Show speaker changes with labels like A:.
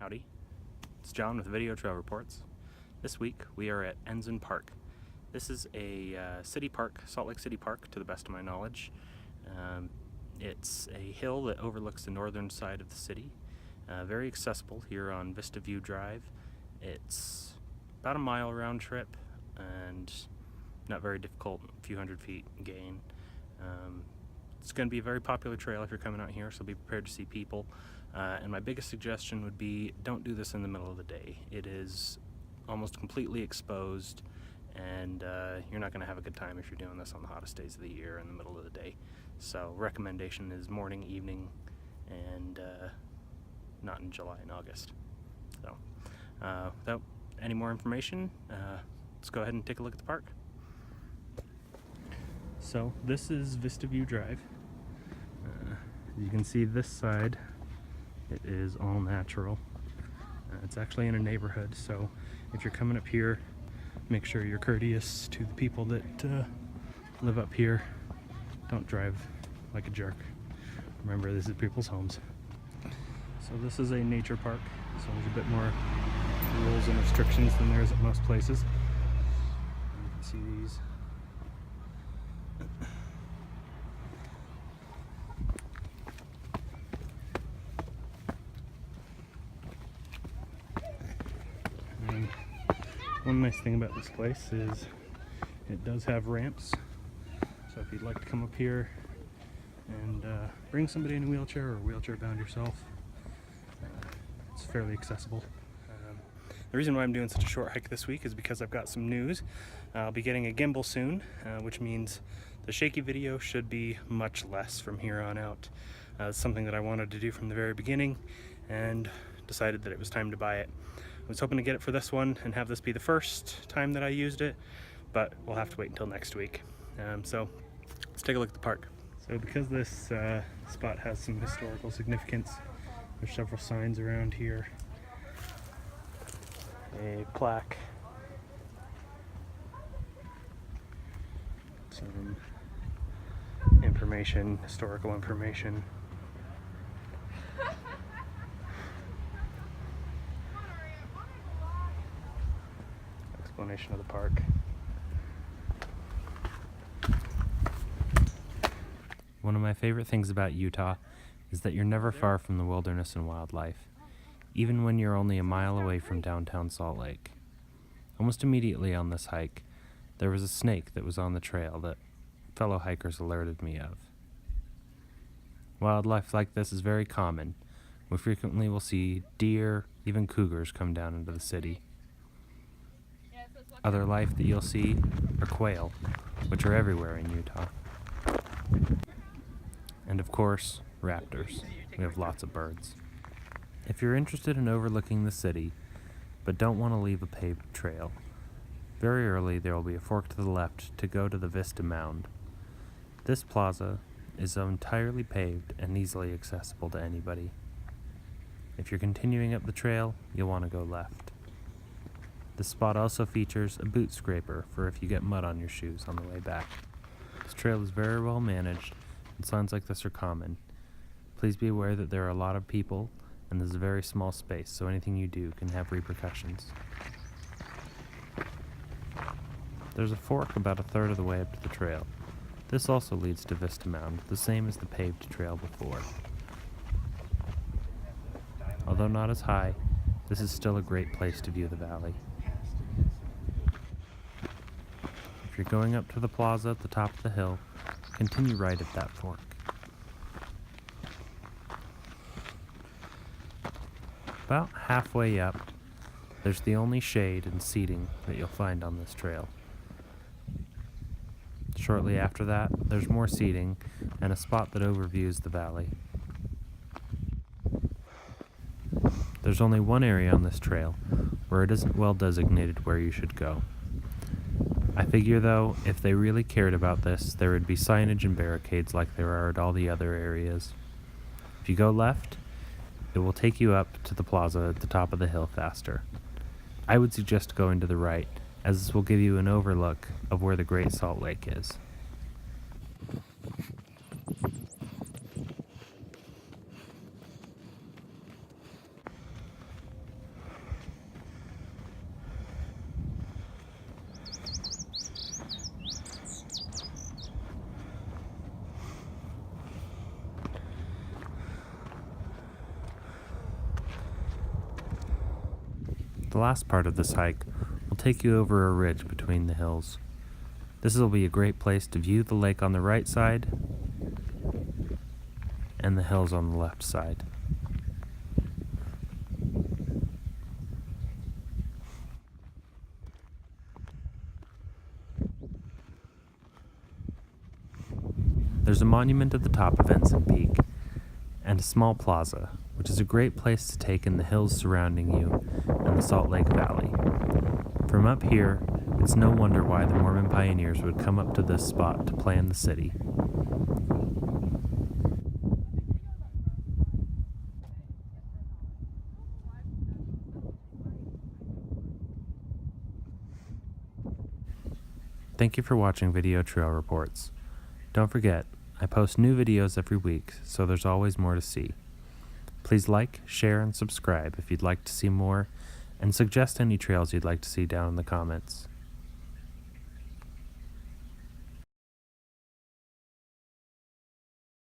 A: Howdy, it's John with Video Trail Reports. This week we are at Ensign Park. This is a city park, Salt Lake City Park to the best of my knowledge. It's a hill that overlooks the northern side of the city. Very accessible here on Vista Drive. It's about a mile round trip and not very difficult, a few hundred feet gain. It's going to be a very popular trail if you're coming out here, so be prepared to see people. And my biggest suggestion would be don't do this in the middle of the day. It is almost completely exposed, and you're not going to have a good time if you're doing this on the hottest days of the year in the middle of the day. So recommendation is morning, evening, and not in July and August. So without any more information, let's go ahead and take a look at the park. So this is Vista Drive. You can see this side, it is all natural. It's actually in a neighborhood, so if you're coming up here, make sure you're courteous to the people that live up here. Don't drive like a jerk. Remember, this is people's homes. So this is a nature park, so there's a bit more rules and restrictions than there is at most places. You can see these. And one nice thing about this place is it does have ramps. So if you'd like to come up here and bring somebody in a wheelchair or wheelchair bound yourself, it's fairly accessible. The reason why I'm doing such a short hike this week is because I've got some news. I'll be getting a gimbal soon, which means the shaky video should be much less from here on out. It's something that I wanted to do from the very beginning and decided that it was time to buy it. I was hoping to get it for this one and have this be the first time that I used it, but we'll have to wait until next week. So let's take a look at the park. So because this spot has some historical significance, there's several signs around here. A plaque, some information, historical information. Explanation of the park. One of my favorite things about Utah is that you're never far from the wilderness and wildlife, even when you're only a mile away from downtown Salt Lake. Almost immediately on this hike, there was a snake that was on the trail that fellow hikers alerted me of. Wildlife like this is very common. We frequently will see deer, even cougars come down into the city. Other life that you'll see are quail, which are everywhere in Utah. And of course, raptors. We have lots of birds. If you're interested in overlooking the city, but don't want to leave a paved trail, very early there will be a fork to the left to go to the Vista Mound. This plaza is entirely paved and easily accessible to anybody. If you're continuing up the trail, you'll want to go left. This spot also features a boot scraper for if you get mud on your shoes on the way back. This trail is very well managed, and signs like this are common. Please be aware that there are a lot of people, and this is a very small space, so anything you do can have repercussions. There's a fork about a third of the way up to the trail. This also leads to Vista Mound, the same as the paved trail before. Although not as high, this is still a great place to view the valley. If you're going up to the plaza at the top of the hill, continue right at that fork. About halfway up, there's the only shade and seating that you'll find on this trail. Shortly after that, there's more seating and a spot that overviews the valley. There's only one area on this trail where it isn't well designated where you should go. I figure though, if they really cared about this, there would be signage and barricades like there are at all the other areas. If you go left, it will take you up to the plaza at the top of the hill faster. I would suggest going to the right, as this will give you an overlook of where the Great Salt Lake is. The last part of this hike will take you over a ridge between the hills. This will be a great place to view the lake on the right side and the hills on the left side. There's a monument at the top of Ensign Peak and a small plaza, which is a great place to take in the hills surrounding you and the Salt Lake Valley. From up here, it's no wonder why the Mormon pioneers would come up to this spot to plan the city. Thank you for watching Video Trail Reports. Don't forget, I post new videos every week, so there's always more to see. Please like, share, and subscribe if you'd like to see more, and suggest any trails you'd like to see down in the comments.